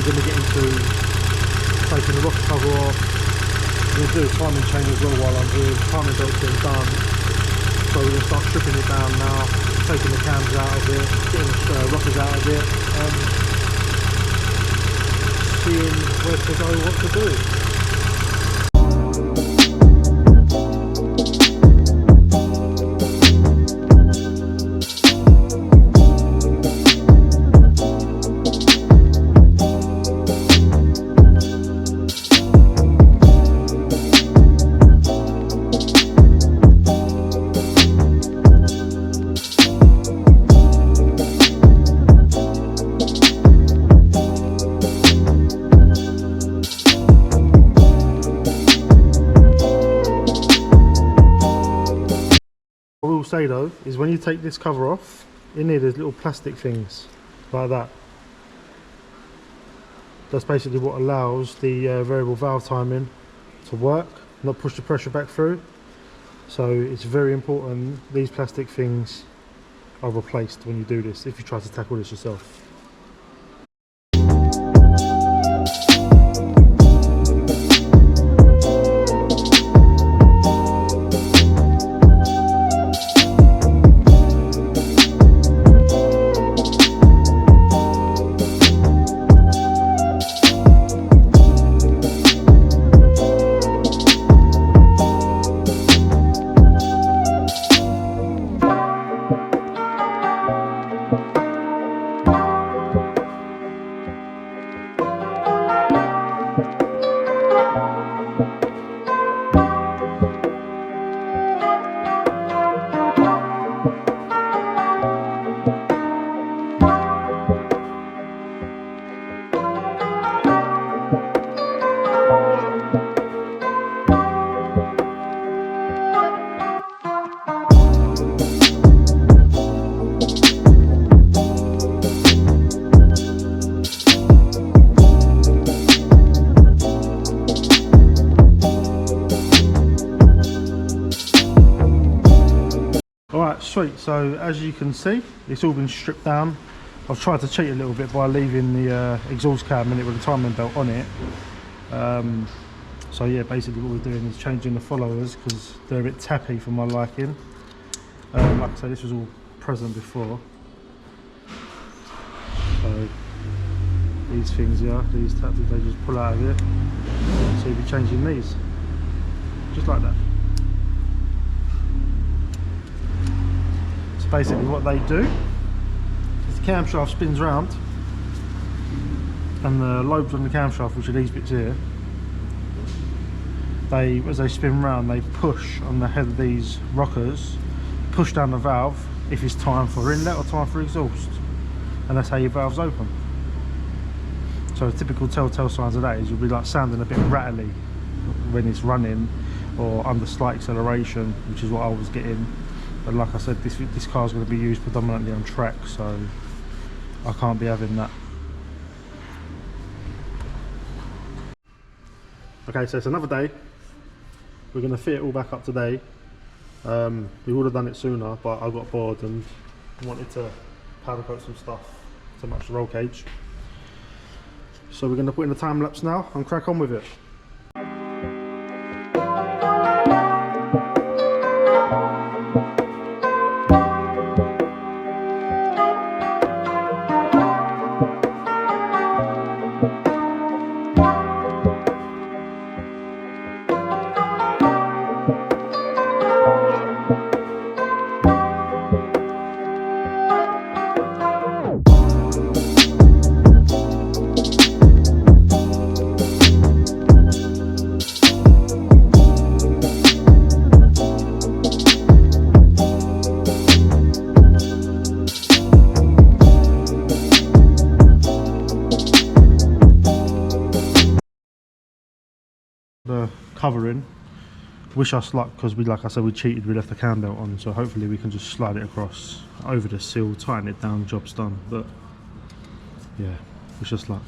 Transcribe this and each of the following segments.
we're going to get into taking the rocker cover off. We're going to do a timing chain as well while I'm here. The timing belt's been done, so we're going to start stripping it down now, taking the cams out of it, getting the rockers out of it, seeing where to go, what to do. What I will say though is when you take this cover off, in here there's little plastic things like that. That's basically what allows the variable valve timing to work, not push the pressure back through. So it's very important these plastic things are replaced when you do this, if you try to tackle this yourself. Alright, sweet. So as you can see, it's all been stripped down. I've tried to cheat a little bit by leaving the exhaust cab in it with the timing belt on it. So yeah, basically what we're doing is changing the followers because they're a bit tappy for my liking. Like I say, this was all present before. So these things here, these taps, they just pull out of it. So you'll be changing these, just like that. Basically what they do is the camshaft spins round and the lobes on the camshaft, which are these bits here, as they spin round, they push on the head of these rockers, push down the valve if it's time for inlet or time for exhaust, and that's how your valve's open. So a typical telltale signs of that is you'll be like sounding a bit rattly when it's running or under slight acceleration, which is what I was getting. But like I said, this car is going to be used predominantly on track, so I can't be having that. Okay, so it's another day. We're going to fit it all back up today. We would have done it sooner, but I got bored and wanted to powder coat some stuff to match the roll cage. So we're going to put in the time lapse now and crack on with it. The covering, wish us luck because like I said, we cheated, we left the cam belt on, so hopefully we can just slide it across over the seal, tighten it down, job's done. But yeah, wish us luck.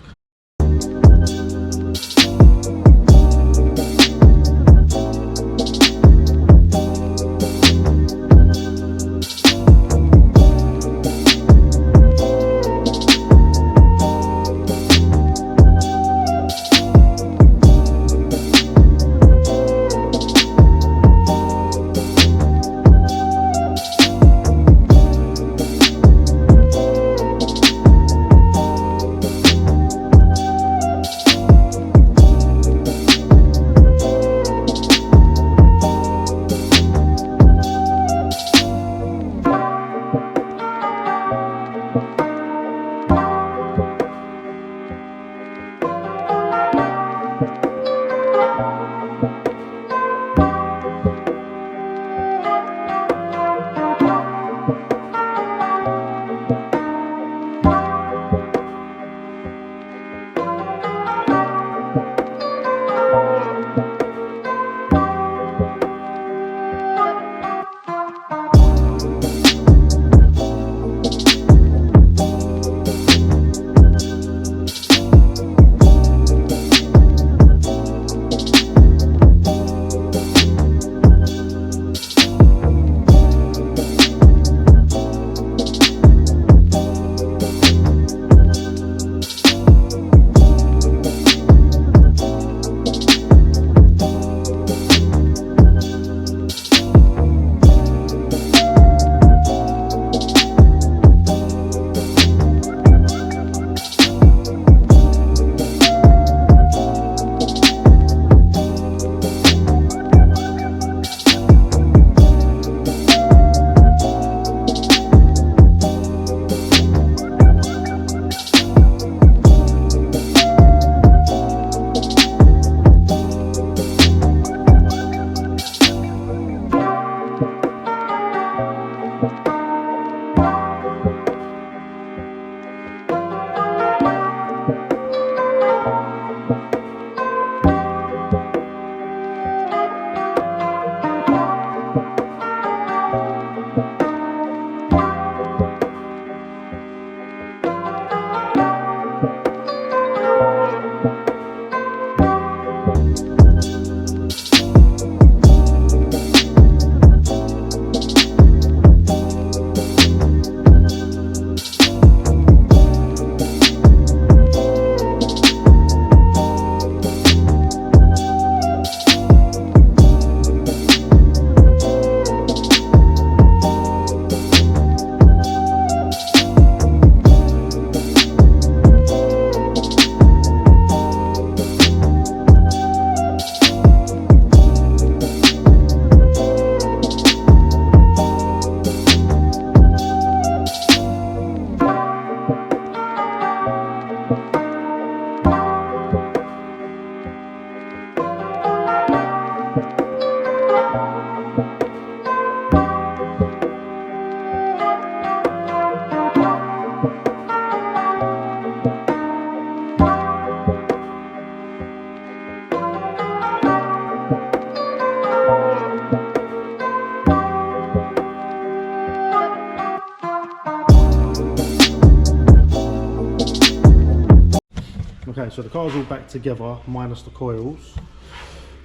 Okay, so the car's all back together, minus the coils.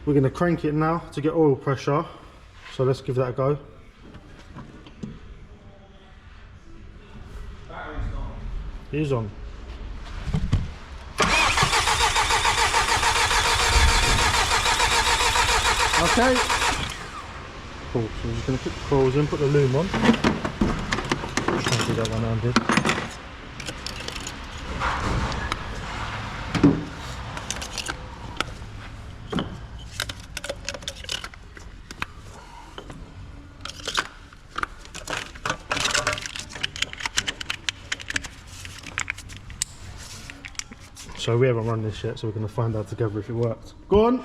We're going to crank it now to get oil pressure. So let's give that a go. Battery's on. It is on. Okay. Cool, so we're just going to put the coils in, put the loom on. Just trying to do that one-handed. So we haven't run this yet, so we're going to find out together if it worked. Go on!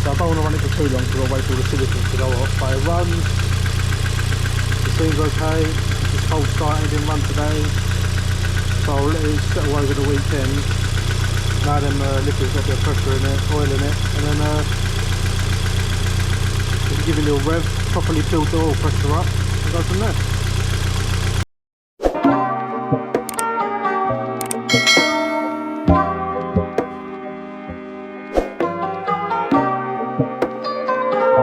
So I don't want to run it for too long because I'll wait for the silicone to go off, but it runs, it seems okay, it's cold starting, it didn't run today, so I'll let it settle over the weekend. Now then liquid's got a bit of pressure in it, oil in it, and then just give it a little rev, properly build the oil pressure up, and go from there.